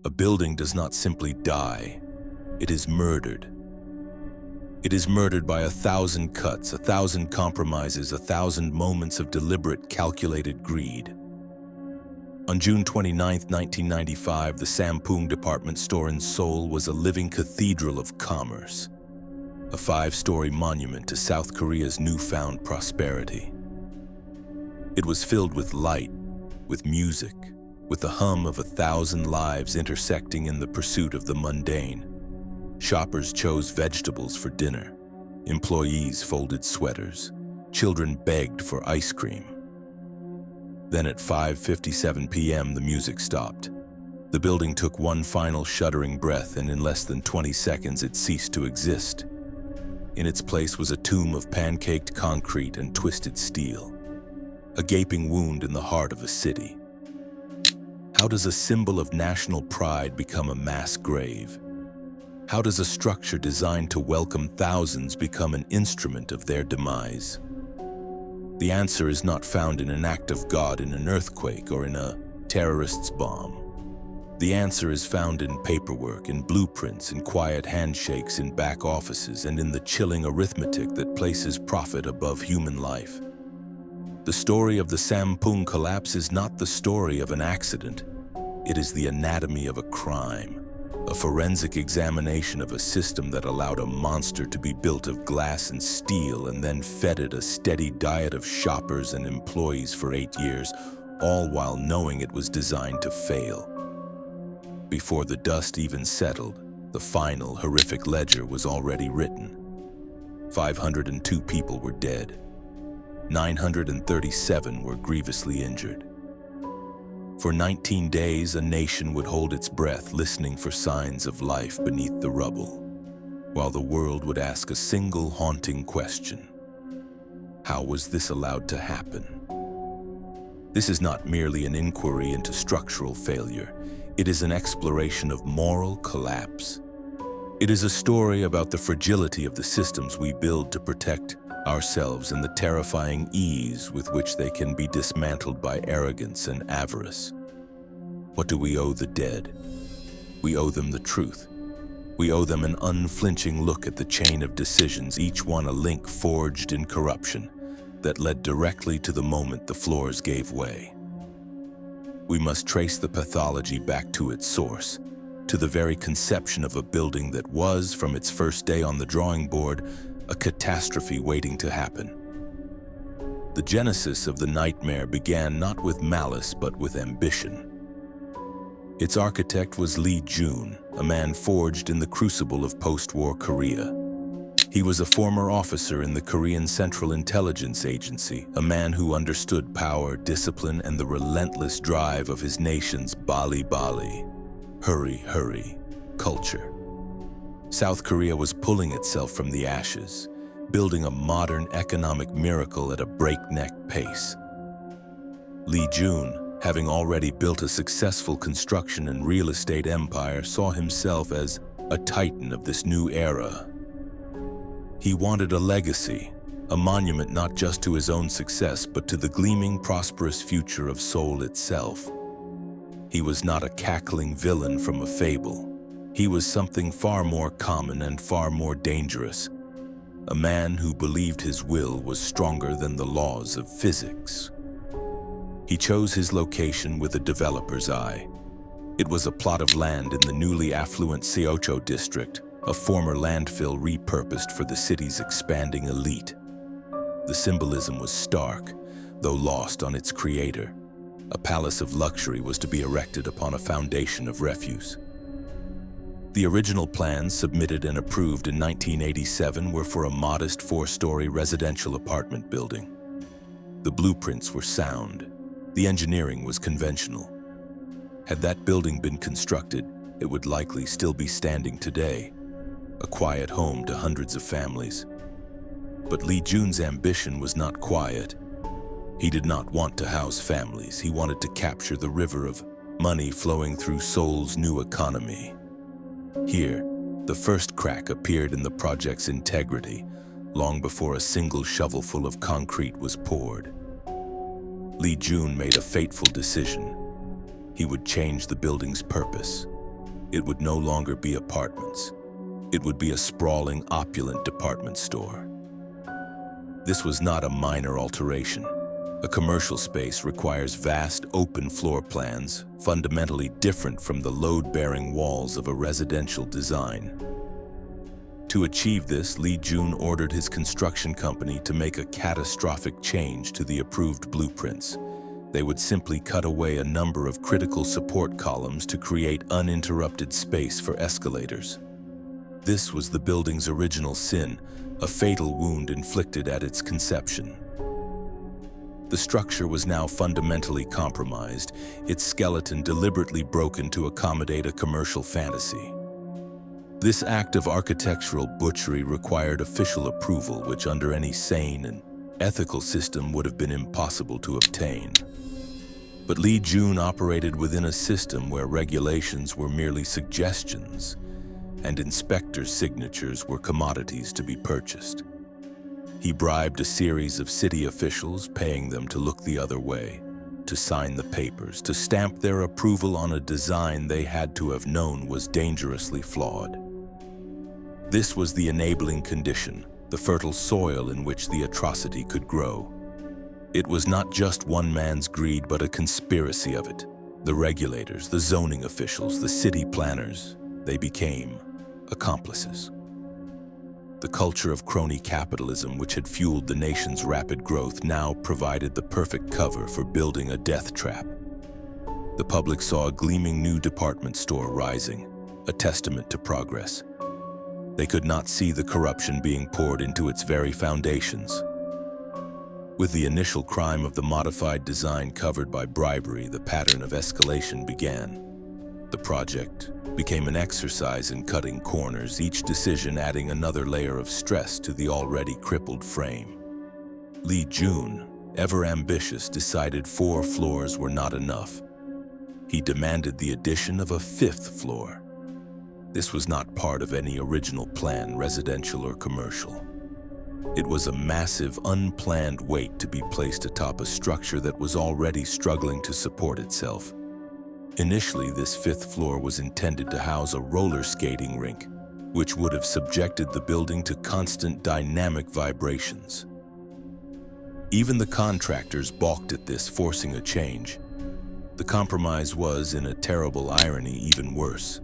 A building does not simply die, it is murdered. It is murdered by 1,000 cuts, 1,000 compromises, 1,000 moments of deliberate, calculated greed. On June 29, 1995, the Sampoong Department Store in Seoul was a living cathedral of commerce, a 5-story monument to South Korea's newfound prosperity. It was filled with light, with music, with the hum of 1,000 lives intersecting in the pursuit of the mundane. Shoppers chose vegetables for dinner. Employees folded sweaters. Children begged for ice cream. Then at 5:57 p.m. the music stopped. The building took one final shuddering breath, and in less than 20 seconds it ceased to exist. In its place was a tomb of pancaked concrete and twisted steel, a gaping wound in the heart of a city. How does a symbol of national pride become a mass grave? How does a structure designed to welcome thousands become an instrument of their demise? The answer is not found in an act of God, in an earthquake, or in a terrorist's bomb. The answer is found in paperwork, in blueprints, in quiet handshakes in back offices, and in the chilling arithmetic that places profit above human life. The story of the Sampoong collapse is not the story of an accident. It is the anatomy of a crime, a forensic examination of a system that allowed a monster to be built of glass and steel and then fed it a steady diet of shoppers and employees for 8 years, all while knowing it was designed to fail. Before the dust even settled, the final horrific ledger was already written. 502 people were dead. 937 were grievously injured. For 19 days, a nation would hold its breath, listening for signs of life beneath the rubble, while the world would ask a single haunting question: how was this allowed to happen? This is not merely an inquiry into structural failure. It is an exploration of moral collapse. It is a story about the fragility of the systems we build to protect ourselves and the terrifying ease with which they can be dismantled by arrogance and avarice. What do we owe the dead? We owe them the truth. We owe them an unflinching look at the chain of decisions, each one a link forged in corruption that led directly to the moment the floors gave way. We must trace the pathology back to its source, to the very conception of a building that was, from its first day on the drawing board, a catastrophe waiting to happen. The genesis of the nightmare began not with malice but with ambition. Its architect was Lee Jun, a man forged in the crucible of post-war Korea. He was a former officer in the Korean Central Intelligence Agency, a man who understood power, discipline, and the relentless drive of his nation's Bali, hurry culture. South Korea was pulling itself from the ashes, building a modern economic miracle at a breakneck pace. Lee Jun, having already built a successful construction and real estate empire, saw himself as a titan of this new era. He wanted a legacy, a monument not just to his own success, but to the gleaming, prosperous future of Seoul itself. He was not a cackling villain from a fable. He was something far more common and far more dangerous. A man who believed his will was stronger than the laws of physics. He chose his location with a developer's eye. It was a plot of land in the newly affluent Seocho district, a former landfill repurposed for the city's expanding elite. The symbolism was stark, though lost on its creator. A palace of luxury was to be erected upon a foundation of refuse. The original plans, submitted and approved in 1987, were for a modest 4-story residential apartment building. The blueprints were sound. The engineering was conventional. Had that building been constructed, it would likely still be standing today, a quiet home to hundreds of families. But Lee Jun's ambition was not quiet. He did not want to house families. He wanted to capture the river of money flowing through Seoul's new economy. Here, the first crack appeared in the project's integrity, long before a single shovelful of concrete was poured. Lee Jun made a fateful decision. He would change the building's purpose. It would no longer be apartments. It would be a sprawling, opulent department store. This was not a minor alteration. A commercial space requires vast, open floor plans, fundamentally different from the load-bearing walls of a residential design. To achieve this, Lee Jun ordered his construction company to make a catastrophic change to the approved blueprints. They would simply cut away a number of critical support columns to create uninterrupted space for escalators. This was the building's original sin, a fatal wound inflicted at its conception. The structure was now fundamentally compromised, its skeleton deliberately broken to accommodate a commercial fantasy. This act of architectural butchery required official approval, which under any sane and ethical system would have been impossible to obtain. But Lee Jun operated within a system where regulations were merely suggestions, and inspectors' signatures were commodities to be purchased. He bribed a series of city officials, paying them to look the other way, to sign the papers, to stamp their approval on a design they had to have known was dangerously flawed. This was the enabling condition, the fertile soil in which the atrocity could grow. It was not just one man's greed, but a conspiracy of it. The regulators, the zoning officials, the city planners, they became accomplices. The culture of crony capitalism, which had fueled the nation's rapid growth, now provided the perfect cover for building a death trap. The public saw a gleaming new department store rising, a testament to progress. They could not see the corruption being poured into its very foundations. With the initial crime of the modified design covered by bribery, the pattern of escalation began. The project became an exercise in cutting corners, each decision adding another layer of stress to the already crippled frame. Lee Jun, ever ambitious, decided 4 floors were not enough. He demanded the addition of a 5th floor. This was not part of any original plan, residential or commercial. It was a massive, unplanned weight to be placed atop a structure that was already struggling to support itself. Initially, this 5th floor was intended to house a roller skating rink, which would have subjected the building to constant dynamic vibrations. Even the contractors balked at this, forcing a change. The compromise was, in a terrible irony, even worse.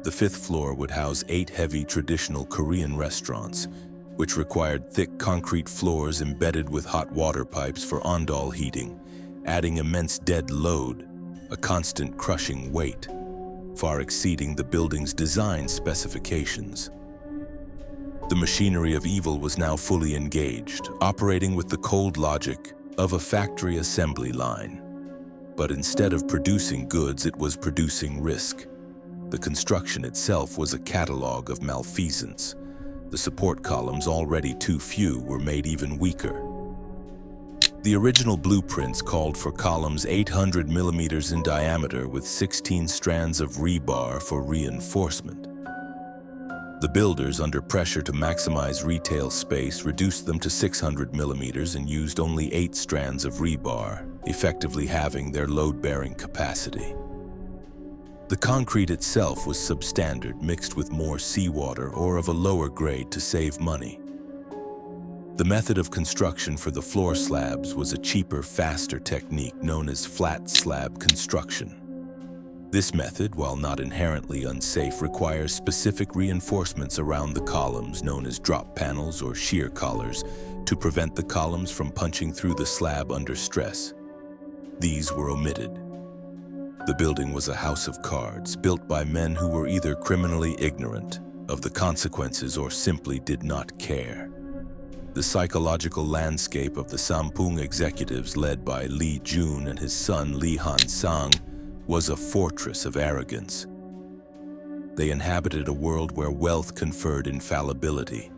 The 5th floor would house 8 heavy traditional Korean restaurants, which required thick concrete floors embedded with hot water pipes for ondol heating, adding immense dead load, a constant crushing weight, far exceeding the building's design specifications. The machinery of evil was now fully engaged, operating with the cold logic of a factory assembly line. But instead of producing goods, it was producing risk. The construction itself was a catalog of malfeasance. The support columns, already too few, were made even weaker. The original blueprints called for columns 800 millimeters in diameter with 16 strands of rebar for reinforcement. The builders, under pressure to maximize retail space, reduced them to 600 millimeters and used only 8 strands of rebar, effectively halving their load-bearing capacity. The concrete itself was substandard, mixed with more seawater or of a lower grade to save money. The method of construction for the floor slabs was a cheaper, faster technique known as flat slab construction. This method, while not inherently unsafe, requires specific reinforcements around the columns, known as drop panels or shear collars, to prevent the columns from punching through the slab under stress. These were omitted. The building was a house of cards, built by men who were either criminally ignorant of the consequences or simply did not care. The psychological landscape of the Sampoong executives, led by Lee Jun and his son Lee Han-sang, was a fortress of arrogance. They inhabited a world where wealth conferred infallibility.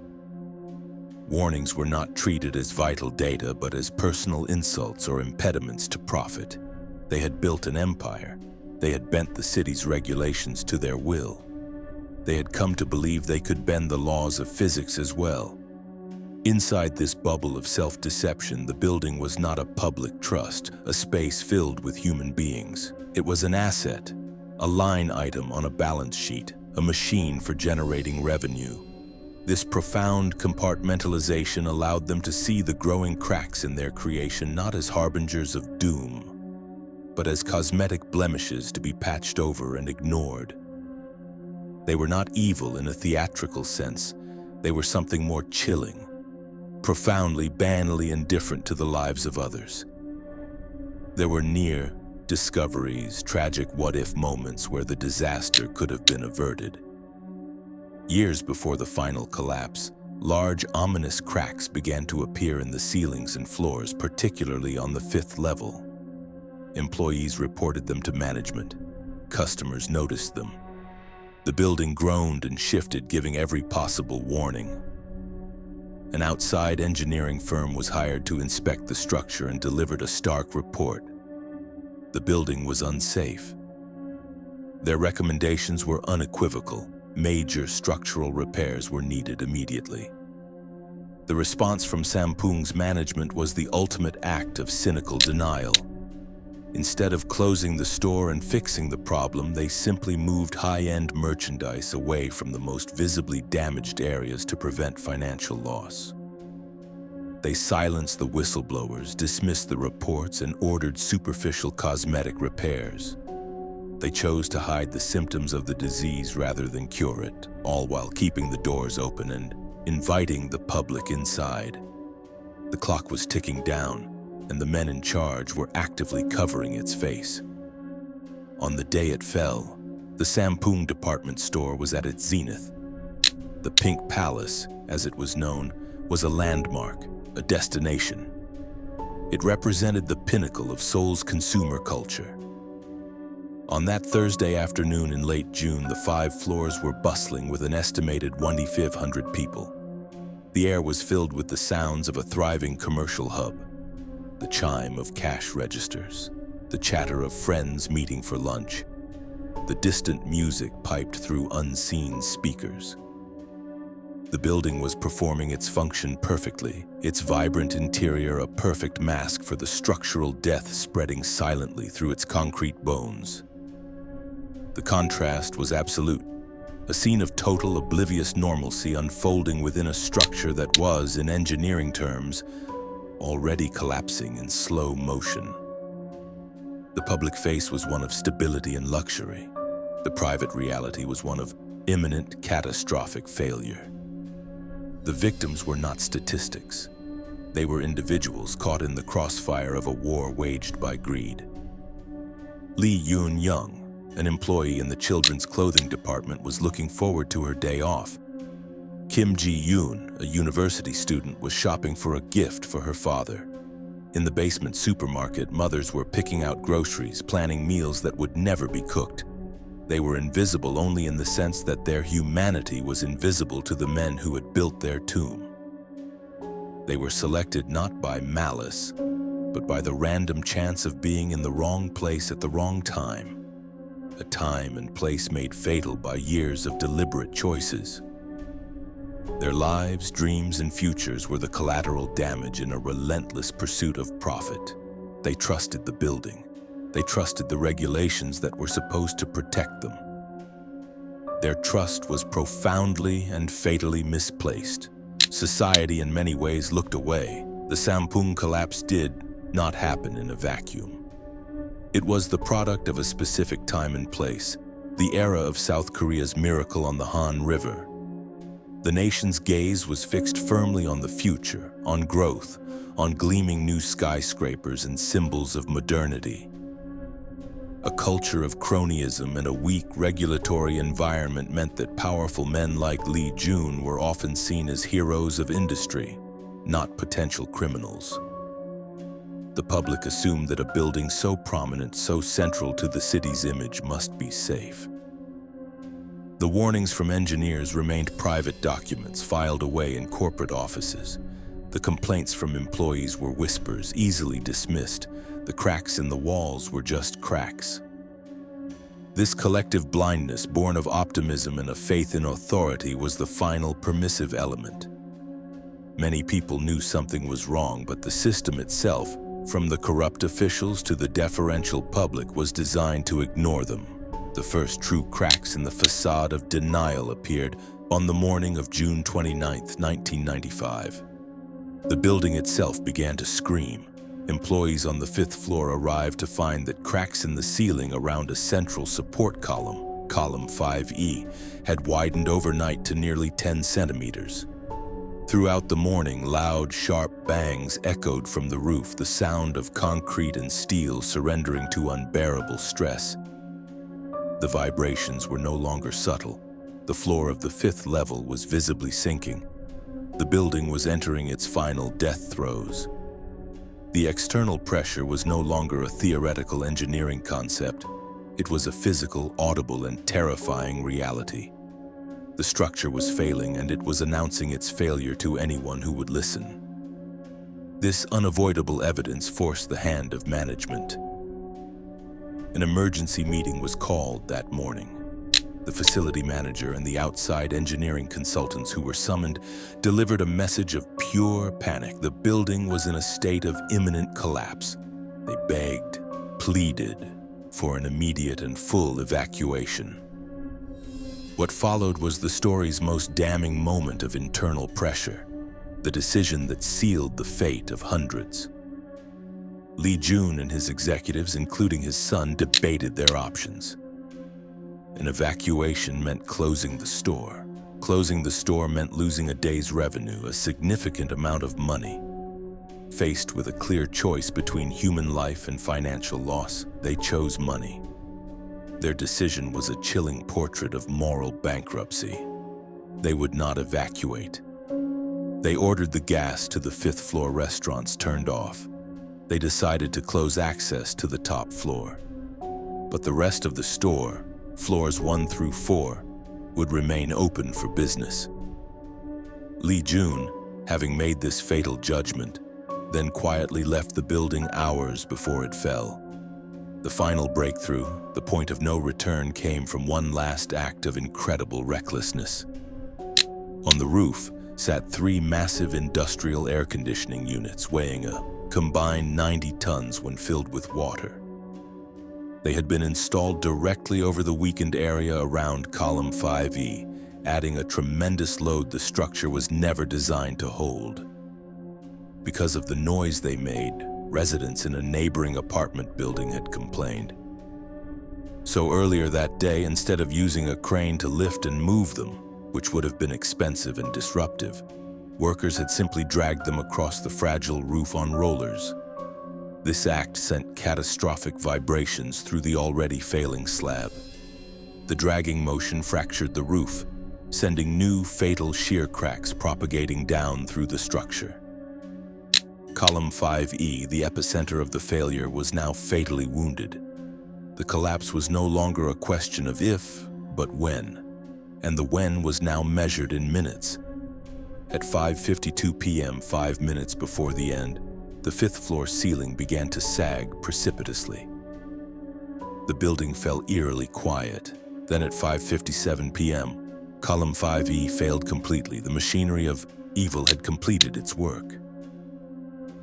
Warnings were not treated as vital data, but as personal insults or impediments to profit. They had built an empire. They had bent the city's regulations to their will. They had come to believe they could bend the laws of physics as well. Inside this bubble of self-deception, the building was not a public trust, a space filled with human beings. It was an asset, a line item on a balance sheet, a machine for generating revenue. This profound compartmentalization allowed them to see the growing cracks in their creation not as harbingers of doom, but as cosmetic blemishes to be patched over and ignored. They were not evil in a theatrical sense. They were something more chilling, profoundly, banally indifferent to the lives of others. There were near discoveries, tragic what-if moments where the disaster could have been averted. Years before the final collapse, large, ominous cracks began to appear in the ceilings and floors, particularly on the 5th level. Employees reported them to management. Customers noticed them. The building groaned and shifted, giving every possible warning. An outside engineering firm was hired to inspect the structure and delivered a stark report. The building was unsafe. Their recommendations were unequivocal. Major structural repairs were needed immediately. The response from Sampoong's management was the ultimate act of cynical denial. Instead of closing the store and fixing the problem, they simply moved high-end merchandise away from the most visibly damaged areas to prevent financial loss. They silenced the whistleblowers, dismissed the reports, and ordered superficial cosmetic repairs. They chose to hide the symptoms of the disease rather than cure it, all while keeping the doors open and inviting the public inside. The clock was ticking down, and the men in charge were actively covering its face. On the day it fell, the Sampoong Department Store was at its zenith. The Pink Palace, as it was known, was a landmark, a destination. It represented the pinnacle of Seoul's consumer culture. On that Thursday afternoon in late June, the 5 floors were bustling with an estimated 2,500 people. The air was filled with the sounds of a thriving commercial hub, the chime of cash registers, the chatter of friends meeting for lunch, the distant music piped through unseen speakers. The building was performing its function perfectly, its vibrant interior a perfect mask for the structural death spreading silently through its concrete bones. The contrast was absolute, a scene of total oblivious normalcy unfolding within a structure that was, in engineering terms, already collapsing in slow motion. The public face was one of stability and luxury. The private reality was one of imminent, catastrophic failure. The victims were not statistics. They were individuals caught in the crossfire of a war waged by greed. Lee Yoon-young, an employee in the children's clothing department, was looking forward to her day off. Kim Ji-yoon, a university student, was shopping for a gift for her father. In the basement supermarket, mothers were picking out groceries, planning meals that would never be cooked. They were invisible only in the sense that their humanity was invisible to the men who had built their tomb. They were selected not by malice, but by the random chance of being in the wrong place at the wrong time. A time and place made fatal by years of deliberate choices. Their lives, dreams, and futures were the collateral damage in a relentless pursuit of profit. They trusted the building. They trusted the regulations that were supposed to protect them. Their trust was profoundly and fatally misplaced. Society in many ways looked away. The Sampoong collapse did not happen in a vacuum. It was the product of a specific time and place, the era of South Korea's miracle on the Han River. The nation's gaze was fixed firmly on the future, on growth, on gleaming new skyscrapers and symbols of modernity. A culture of cronyism and a weak regulatory environment meant that powerful men like Lee Jun were often seen as heroes of industry, not potential criminals. The public assumed that a building so prominent, so central to the city's image, must be safe. The warnings from engineers remained private documents filed away in corporate offices. The complaints from employees were whispers, easily dismissed. The cracks in the walls were just cracks. This collective blindness, born of optimism and a faith in authority, was the final permissive element. Many people knew something was wrong, but the system itself, from the corrupt officials to the deferential public, was designed to ignore them. The first true cracks in the facade of denial appeared on the morning of June 29, 1995. The building itself began to scream. Employees on the 5th floor arrived to find that cracks in the ceiling around a central support column, column 5E, had widened overnight to nearly 10 centimeters. Throughout the morning, loud, sharp bangs echoed from the roof, the sound of concrete and steel surrendering to unbearable stress. The vibrations were no longer subtle. The floor of the 5th level was visibly sinking. The building was entering its final death throes. The external pressure was no longer a theoretical engineering concept. It was a physical, audible, and terrifying reality. The structure was failing, and it was announcing its failure to anyone who would listen. This unavoidable evidence forced the hand of management. An emergency meeting was called that morning. The facility manager and the outside engineering consultants who were summoned delivered a message of pure panic. The building was in a state of imminent collapse. They begged, pleaded for an immediate and full evacuation. What followed was the story's most damning moment of internal pressure, the decision that sealed the fate of hundreds. Lee Jun and his executives, including his son, debated their options. An evacuation meant closing the store. Closing the store meant losing a day's revenue, a significant amount of money. Faced with a clear choice between human life and financial loss, they chose money. Their decision was a chilling portrait of moral bankruptcy. They would not evacuate. They ordered the gas to the 5th floor restaurants turned off. They decided to close access to the top floor. But the rest of the store, floors 1 through 4, would remain open for business. Lee Jun, having made this fatal judgment, then quietly left the building hours before it fell. The final breakthrough, the point of no return, came from one last act of incredible recklessness. On the roof sat 3 massive industrial air conditioning units weighing a combined 90 tons when filled with water. They had been installed directly over the weakened area around column 5E, adding a tremendous load the structure was never designed to hold. Because of the noise they made, residents in a neighboring apartment building had complained. So earlier that day, instead of using a crane to lift and move them, which would have been expensive and disruptive, workers had simply dragged them across the fragile roof on rollers. This act sent catastrophic vibrations through the already failing slab. The dragging motion fractured the roof, sending new fatal shear cracks propagating down through the structure. Column 5E, the epicenter of the failure, was now fatally wounded. The collapse was no longer a question of if, but when, and the when was now measured in minutes. At 5:52 p.m., 5 minutes before the end, the 5th floor ceiling began to sag precipitously. The building fell eerily quiet. Then at 5:57 p.m., column 5E failed completely. The machinery of evil had completed its work.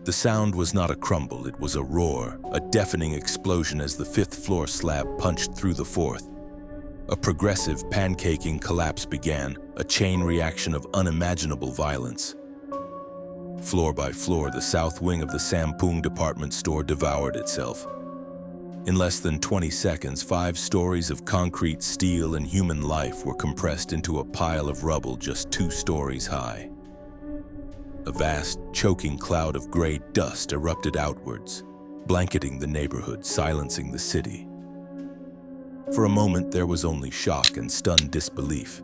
The sound was not a crumble, it was a roar, a deafening explosion as the 5th floor slab punched through the 4th. A progressive pancaking collapse began, a chain reaction of unimaginable violence. Floor by floor, the south wing of the Sampoong Department Store devoured itself. In less than 20 seconds, 5 stories of concrete, steel, and human life were compressed into a pile of rubble just 2 stories high. A vast, choking cloud of gray dust erupted outwards, blanketing the neighborhood, silencing the city. For a moment, there was only shock and stunned disbelief.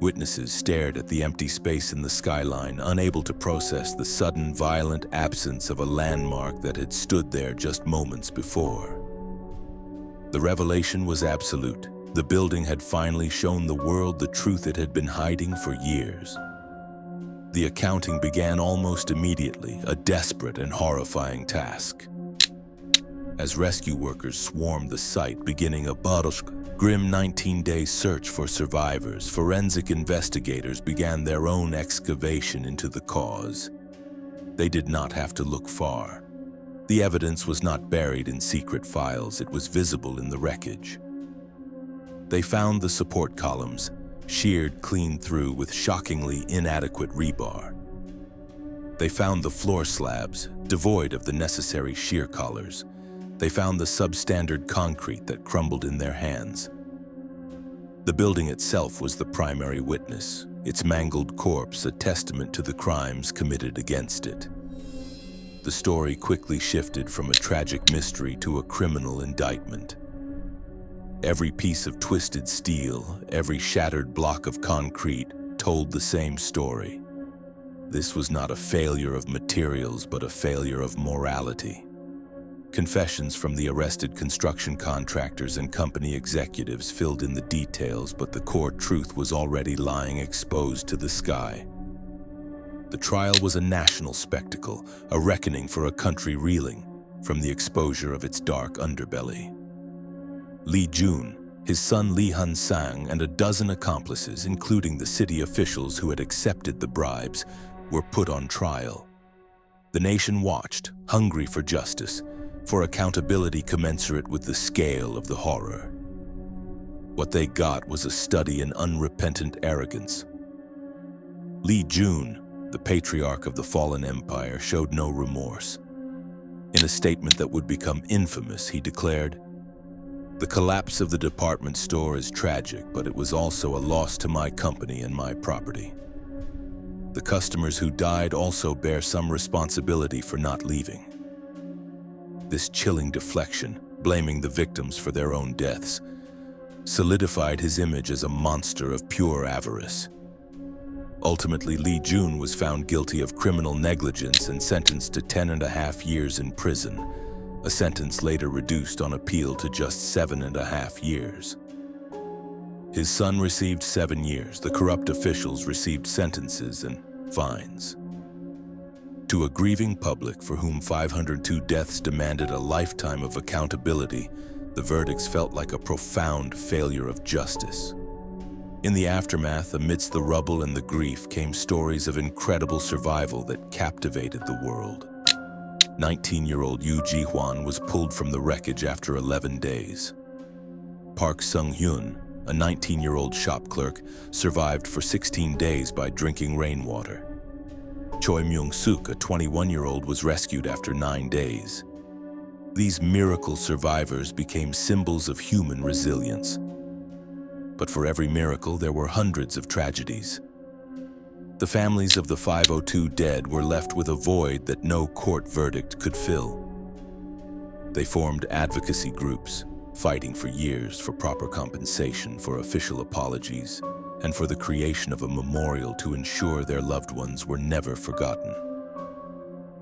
Witnesses stared at the empty space in the skyline, unable to process the sudden, violent absence of a landmark that had stood there just moments before. The revelation was absolute. The building had finally shown the world the truth it had been hiding for years. The accounting began almost immediately, a desperate and horrifying task. As rescue workers swarmed the site, beginning a grim 19-day search for survivors, forensic investigators began their own excavation into the cause. They did not have to look far. The evidence was not buried in secret files, it was visible in the wreckage. They found the support columns, sheared clean through with shockingly inadequate rebar. They found the floor slabs, devoid of the necessary shear collars. They found the substandard concrete that crumbled in their hands. The building itself was the primary witness, its mangled corpse a testament to the crimes committed against it. The story quickly shifted from a tragic mystery to a criminal indictment. Every piece of twisted steel, every shattered block of concrete told the same story. This was not a failure of materials, but a failure of morality. Confessions from the arrested construction contractors and company executives filled in the details, but the core truth was already lying exposed to the sky. The trial was a national spectacle, a reckoning for a country reeling from the exposure of its dark underbelly. Lee Jun, his son Lee Hun-sang, and a dozen accomplices, including the city officials who had accepted the bribes, were put on trial. The nation watched, hungry for justice, for accountability commensurate with the scale of the horror. What they got was a study in unrepentant arrogance. Lee Jun, the patriarch of the fallen empire, showed no remorse. In a statement that would become infamous, he declared, "The collapse of the department store is tragic, but it was also a loss to my company and my property. The customers who died also bear some responsibility for not leaving." This chilling deflection, blaming the victims for their own deaths, solidified his image as a monster of pure avarice. Ultimately, Lee Jun was found guilty of criminal negligence and sentenced to 10.5 years in prison, a sentence later reduced on appeal to just 7.5 years. His son received 7 years. The corrupt officials received sentences and fines. To a grieving public for whom 502 deaths demanded a lifetime of accountability, the verdicts felt like a profound failure of justice. In the aftermath, amidst the rubble and the grief, came stories of incredible survival that captivated the world. 19-year-old Yu Ji-hwan was pulled from the wreckage after 11 days. Park Sung-hyun, a 19-year-old shop clerk, survived for 16 days by drinking rainwater. Choi Myung-suk, a 21-year-old, was rescued after 9 days. These miracle survivors became symbols of human resilience. But for every miracle, there were hundreds of tragedies. The families of the 502 dead were left with a void that no court verdict could fill. They formed advocacy groups, fighting for years for proper compensation, for official apologies, and for the creation of a memorial to ensure their loved ones were never forgotten.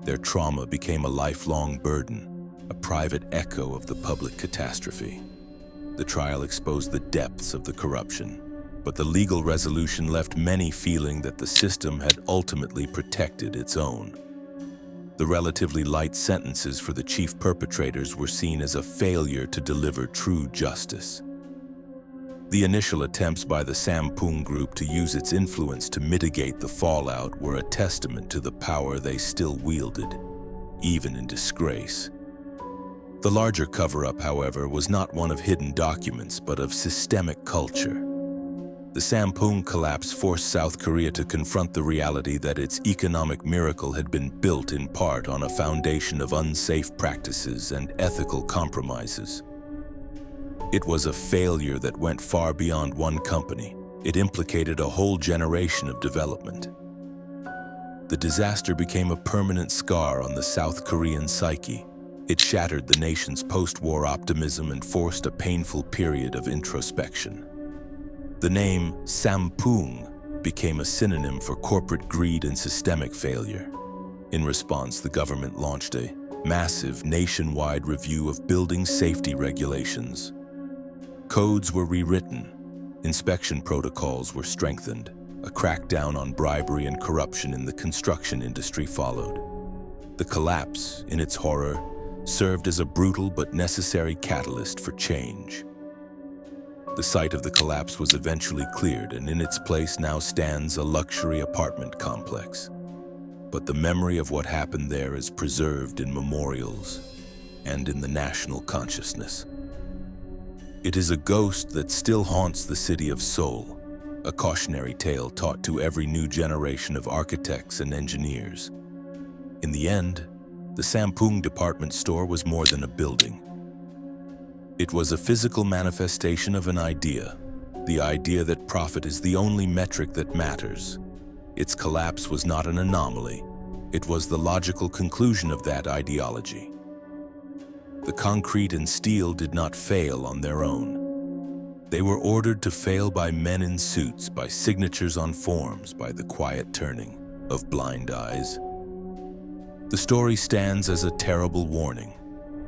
Their trauma became a lifelong burden, a private echo of the public catastrophe. The trial exposed the depths of the corruption, but the legal resolution left many feeling that the system had ultimately protected its own. The relatively light sentences for the chief perpetrators were seen as a failure to deliver true justice. The initial attempts by the Sampoong Group to use its influence to mitigate the fallout were a testament to the power they still wielded, even in disgrace. The larger cover-up, however, was not one of hidden documents, but of systemic culture. The Sampoong collapse forced South Korea to confront the reality that its economic miracle had been built in part on a foundation of unsafe practices and ethical compromises. It was a failure that went far beyond one company. It implicated a whole generation of development. The disaster became a permanent scar on the South Korean psyche. It shattered the nation's post-war optimism and forced a painful period of introspection. The name Sampoong became a synonym for corporate greed and systemic failure. In response, the government launched a massive nationwide review of building safety regulations. Codes were rewritten, inspection protocols were strengthened, a crackdown on bribery and corruption in the construction industry followed. The collapse, in its horror, served as a brutal but necessary catalyst for change. The site of the collapse was eventually cleared, and in its place now stands a luxury apartment complex. But the memory of what happened there is preserved in memorials and in the national consciousness. It is a ghost that still haunts the city of Seoul, a cautionary tale taught to every new generation of architects and engineers. In the end, the Sampoong Department Store was more than a building. It was a physical manifestation of an idea, the idea that profit is the only metric that matters. Its collapse was not an anomaly. It was the logical conclusion of that ideology. The concrete and steel did not fail on their own. They were ordered to fail by men in suits, by signatures on forms, by the quiet turning of blind eyes. The story stands as a terrible warning.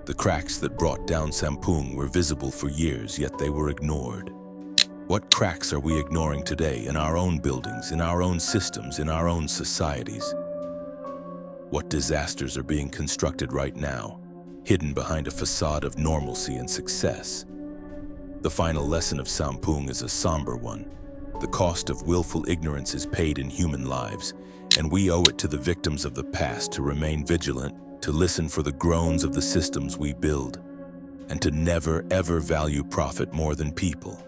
The cracks that brought down Sampoong were visible for years, yet they were ignored. What cracks are we ignoring today in our own buildings, in our own systems, in our own societies? What disasters are being constructed right now, hidden behind a facade of normalcy and success? The final lesson of Sampoong is a somber one. The cost of willful ignorance is paid in human lives, and we owe it to the victims of the past to remain vigilant, to listen for the groans of the systems we build, and to never, ever value profit more than people.